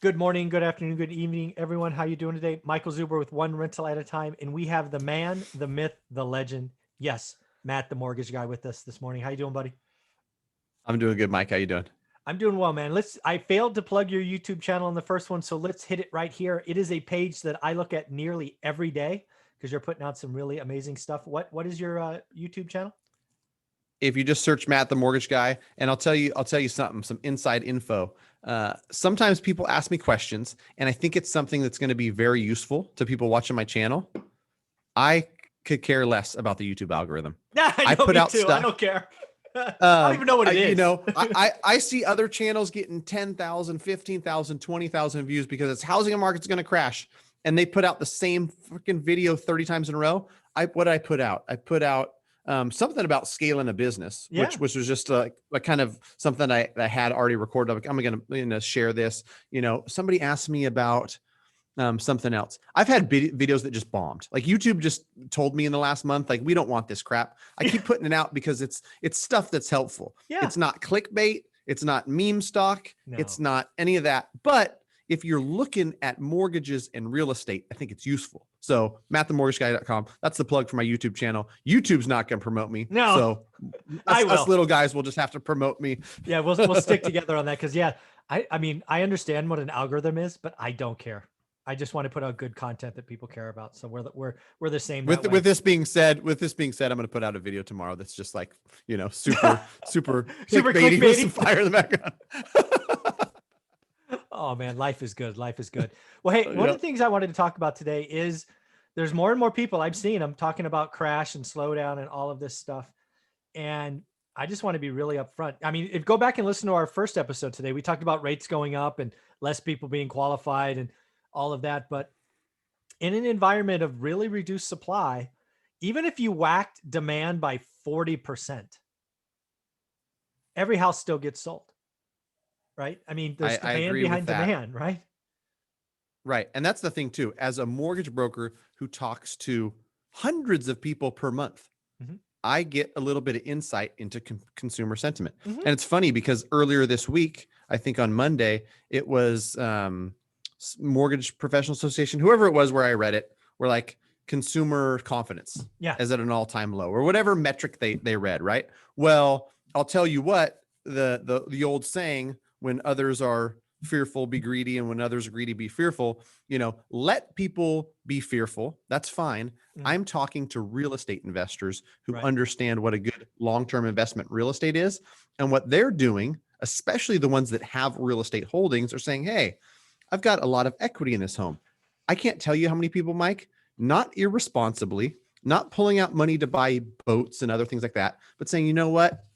Good morning, good afternoon, good evening, everyone. How you doing today? Michael Zuber with One Rental at a Time, and we have the man, the myth, the legend. Yes, Matt, the mortgage guy, with us this morning. How you doing, buddy? I'm doing good, Mike. How you doing? I'm doing well, man. I failed to plug your YouTube channel in the first one, so let's hit it right here. It is a page that I look at nearly every day because you're putting out some really amazing stuff. What is your YouTube channel? If you just search Matt the Mortgage Guy, and I'll tell you something, some inside info. Sometimes people ask me questions, and I think it's something that's going to be very useful to people watching my channel. I could care less about the YouTube algorithm. Yeah, I I know, put me out too. I stuff. don't care. I don't even know what it is. I see other channels getting 10,000, 15,000, 20,000 views because it's housing market's going to crash, and they put out the same freaking video 30 times in a row. What did I put out? I put out something about scaling a business, Yeah. which was just a kind of something I had already recorded. I'm gonna share this. Somebody asked me about something else. I've had videos that just bombed. Like YouTube just told me in the last month, like, we don't want this crap. I keep putting it out because it's stuff that's helpful. Yeah. It's not clickbait. It's not meme stock. No. It's not any of that. But if you're looking at mortgages and real estate, I think it's useful. So mattthemortgageguy.com. That's the plug for my YouTube channel. YouTube's not going to promote me. No, So I will. us little guys will just have to promote me. Yeah, we'll stick together on that because I mean I understand what an algorithm is, but I don't care. I just want to put out good content that people care about. So we're the same. With this being said, I'm going to put out a video tomorrow that's just like, super super clickbaity with clickbaity. some fire in the background. Oh man, life is good. Life is good. Well, hey, one of the things I wanted to talk about today is there's more and more people I'm seeing. I'm talking about crash and slowdown and all of this stuff. And I just want to be really upfront. I mean, if go back and listen to our first episode today, we talked about rates going up and less people being qualified and all of that. But in an environment of really reduced supply, even if you whacked demand by 40%, every house still gets sold. Right? I mean, there's demand behind demand, right? Right. And that's the thing too. As a mortgage broker who talks to hundreds of people per month, I get a little bit of insight into consumer sentiment. And it's funny because earlier this week, I think on Monday, it was Mortgage Professional Association, whoever it was where I read it, were like, consumer confidence is at an all-time low, or whatever metric they read, right? Well, I'll tell you what, the old saying, when others are fearful, be greedy, and when others are greedy, be fearful. Let people be fearful. That's fine. I'm talking to real estate investors who understand what a good long-term investment real estate is, and what they're doing, especially the ones that have real estate holdings, are saying, hey, I've got a lot of equity in this home. I can't tell you how many people, Mike, not irresponsibly, not pulling out money to buy boats and other things like that, but saying, you know what?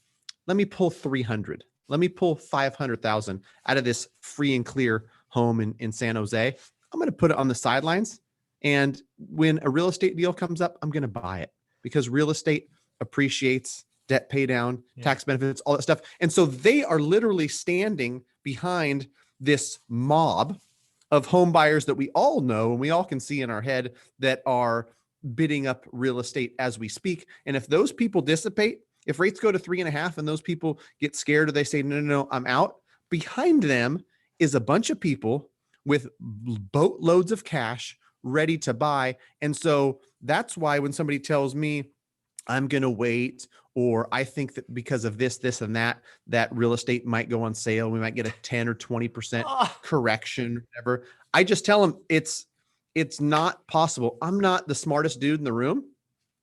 Let me pull 300. Let me pull 500,000 out of this free and clear home in San Jose. I'm going to put it on the sidelines. And when a real estate deal comes up, I'm going to buy it because real estate appreciates, debt pay down, tax benefits, all that stuff. And so they are literally standing behind this mob of home buyers that we all know and we all can see in our head that are bidding up real estate as we speak. And if those people dissipate, if rates go to 3.5 and those people get scared or they say, no, I'm out, behind them is a bunch of people with boatloads of cash ready to buy. And so that's why when somebody tells me I'm going to wait, or I think that because of this, and that real estate might go on sale, we might get a 10 or 20% correction, whatever. I just tell them it's not possible. I'm not the smartest dude in the room,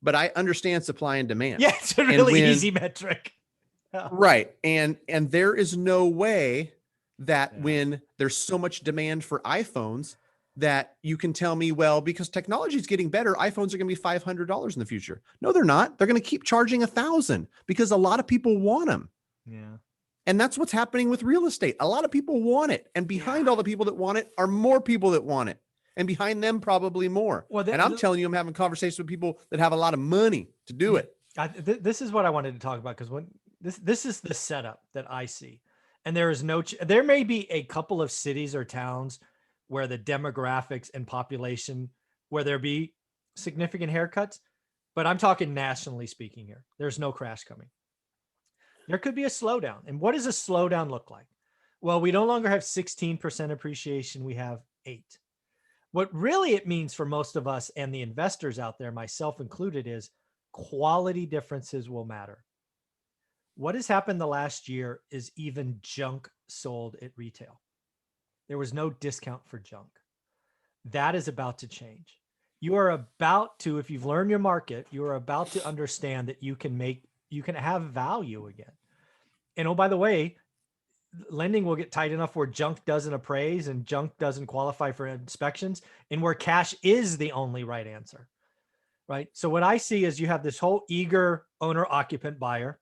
but I understand supply and demand. Yeah, it's a really easy metric. Right. And there is no way that when there's so much demand for iPhones that you can tell me, well, because technology is getting better, iPhones are going to be $500 in the future. No, they're not. They're going to keep charging $1,000 because a lot of people want them. Yeah. And that's what's happening with real estate. A lot of people want it. And behind all the people that want it are more people that want it. And behind them, probably more. Well, and I'm telling you, I'm having conversations with people that have a lot of money to do it. This is what I wanted to talk about, because when this is the setup that I see. And there may be a couple of cities or towns where the demographics and population, where there be significant haircuts, but I'm talking nationally speaking here. There's no crash coming. There could be a slowdown. And what does a slowdown look like? Well, we no longer have 16% appreciation. We have 8. What really it means for most of us and the investors out there, myself included, is quality differences will matter. What has happened the last year is even junk sold at retail. There was no discount for junk. That is about to change. You are about to, if you've learned your market, you are about to understand that you can have value again. And oh, by the way, lending will get tight enough where junk doesn't appraise and junk doesn't qualify for inspections, and where cash is the only right answer. Right. So what I see is you have this whole eager owner occupant buyer,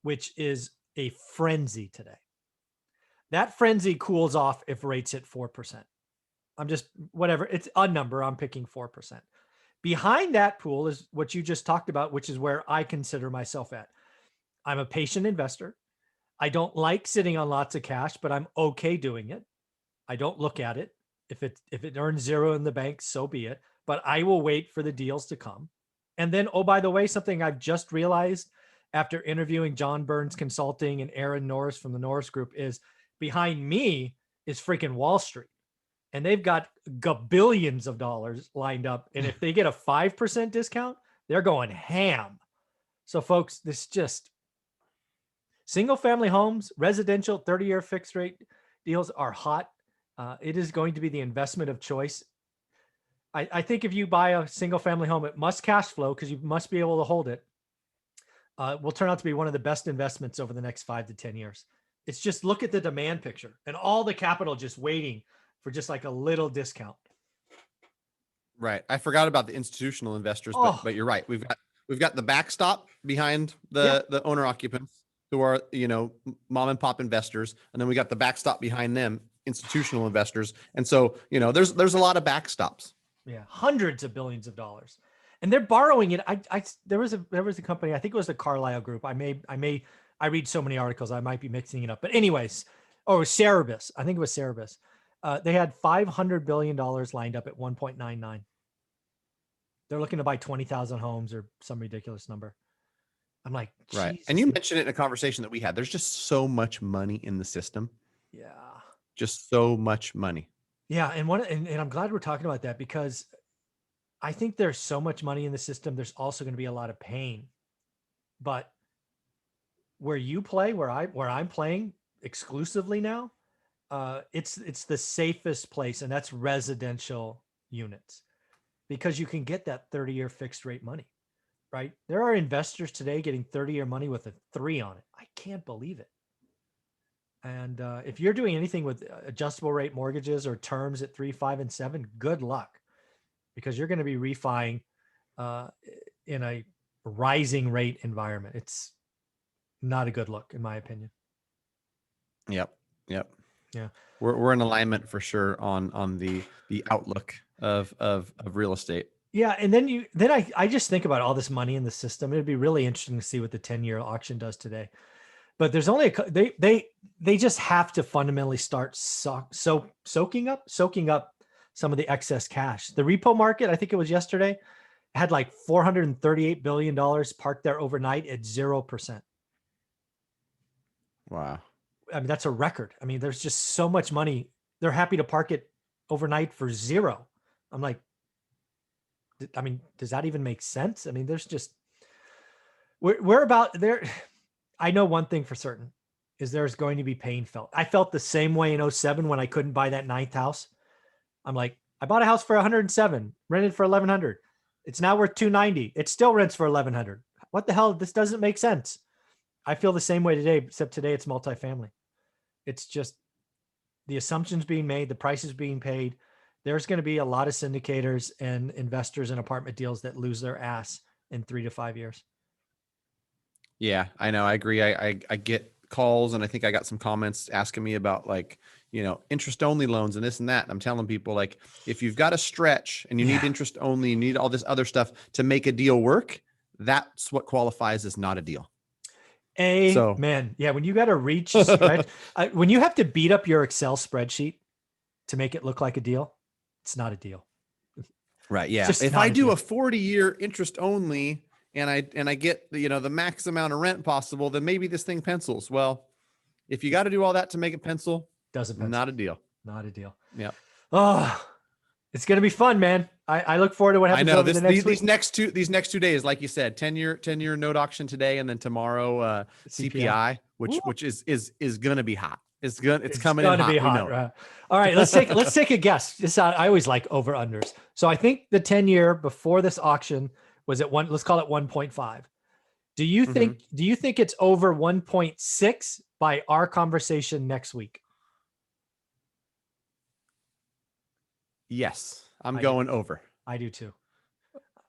which is a frenzy today. That frenzy cools off if rates hit 4%. I'm just, whatever, it's a number, I'm picking 4%. Behind that pool is what you just talked about, which is where I consider myself at. I'm a patient investor. I don't like sitting on lots of cash, but I'm okay doing it. I don't look at it. If it earns 0 in the bank, so be it. But I will wait for the deals to come. And then, oh, by the way, something I've just realized after interviewing John Burns Consulting and Aaron Norris from the Norris Group is behind me is freaking Wall Street. And they've got billions of dollars lined up. And if they get a 5% discount, they're going ham. So folks, this just single family homes, residential 30-year fixed rate deals are hot. It is going to be the investment of choice. I think if you buy a single family home, it must cash flow because you must be able to hold it. Will turn out to be one of the best investments over the next 5 to 10 years. It's just look at the demand picture and all the capital just waiting for just like a little discount. Right. I forgot about the institutional investors, but you're right. We've got the backstop behind the owner occupants who are, mom and pop investors. And then we got the backstop behind them, institutional investors. And so, there's a lot of backstops. Yeah. Hundreds of billions of dollars. And they're borrowing it. There was a company, I think it was the Carlyle Group. I read so many articles, I might be mixing it up. But anyways, Cerebus. I think it was Cerebus. They had $500 billion lined up at 1.99. They're looking to buy 20,000 homes or some ridiculous number. I'm like, right. Jesus. And you mentioned it in a conversation that we had. There's just so much money in the system. Yeah. Just so much money. Yeah. And I'm glad we're talking about that because I think there's so much money in the system. There's also going to be a lot of pain. But where you play, where I'm playing exclusively now, it's the safest place, and that's residential units, because you can get that 30-year fixed rate money, right? There are investors today getting 30-year money with a 3 on it. I can't believe it. And if you're doing anything with adjustable rate mortgages or terms at 3, 5, and 7, good luck, because you're going to be refining in a rising rate environment. It's not a good look, in my opinion. Yep. Yeah. We're in alignment for sure on the outlook of real estate. Yeah. And then I just think about all this money in the system. It'd be really interesting to see what the 10-year auction does today. But there's only they just have to fundamentally start soaking up some of the excess cash. The repo market, I think it was yesterday, had like $438 billion parked there overnight at 0%. Wow. I mean, that's a record. I mean, there's just so much money. They're happy to park it overnight for 0. I'm like, does that even make sense? I mean, there's just, we're about there. I know one thing for certain is there's going to be pain felt. I felt the same way in 2007 when I couldn't buy that 9th house. I'm like, I bought a house for 107, rented for 1,100. It's now worth 290. It still rents for 1,100. What the hell? This doesn't make sense. I feel the same way today, except today it's multifamily. It's just the assumptions being made, the prices being paid. There's going to be a lot of syndicators and investors in apartment deals that lose their ass in 3 to 5 years. Yeah, I know. I agree. I get calls, and I think I got some comments asking me about interest only loans and this and that. And I'm telling people, like, if you've got a stretch and you need interest only, you need all this other stuff to make a deal work, that's what qualifies as not a deal. Amen. Yeah. When you got to reach spread, when you have to beat up your Excel spreadsheet to make it look like a deal, it's not a deal. Right. Yeah. If I do a 40-year interest only and I get the max amount of rent possible, then maybe this thing pencils. Well, If you got to do all that to make it pencil, Doesn't pencil. not a deal. Not a deal. Yeah. Oh, it's going to be fun, man. I look forward to what happens over the next week. These next 2 days, like you said, 10-year note auction today, and then tomorrow CPI, which is going to be hot. It's coming in hot. Be hot, right? All right, let's take a guess. I always like over unders. So I think the 10-year before this auction was at let's call it 1.5. Do you think it's over 1.6 by our conversation next week? Yes, I'm going over. I do too.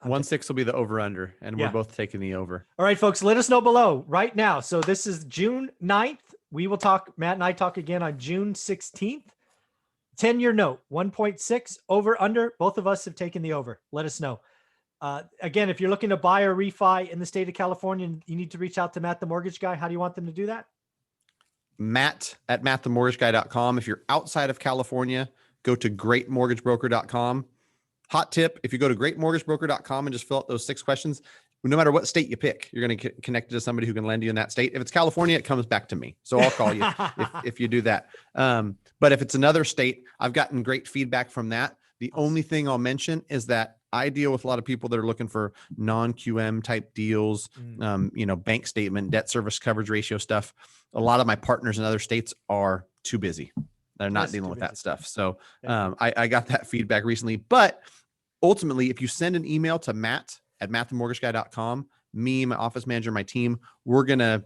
1.6 will be the over under, and we're both taking the over. All right, folks, let us know below right now. So this is June 9th. We will talk, Matt and I talk again on June 16th. 10-year note, 1.6 over under. Both of us have taken the over. Let us know. Again, if you're looking to buy or refi in the state of California, you need to reach out to Matt, the mortgage guy. How do you want them to do that? Matt@mattthemortgagiguy.com. If you're outside of California, go to greatmortgagebroker.com. Hot tip, if you go to greatmortgagebroker.com and just fill out those 6 questions, no matter what state you pick, you're going to get connected to somebody who can lend you in that state. If it's California, it comes back to me. So I'll call you if you do that. But if it's another state, I've gotten great feedback from that. The only thing I'll mention is that I deal with a lot of people that are looking for non-QM type deals, bank statement, debt service coverage ratio stuff. A lot of my partners in other states are too busy. They're not dealing with that stuff. So I got that feedback recently. But ultimately, if you send an email to Matt@mattthemortgagiguy.com, me, my office manager, my team, we're going to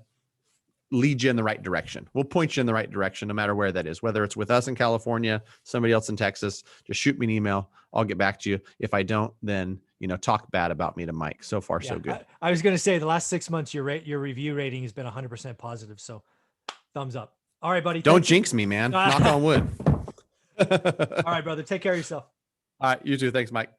lead you in the right direction. We'll point you in the right direction, no matter where that is, whether it's with us in California, somebody else in Texas. Just shoot me an email. I'll get back to you. If I don't, then, talk bad about me to Mike. So far, so good. I was going to say the last 6 months, your review rating has been 100% positive. So thumbs up. All right, buddy. Don't jinx me, man. Knock on wood. All right, brother. Take care of yourself. All right. You too. Thanks, Mike.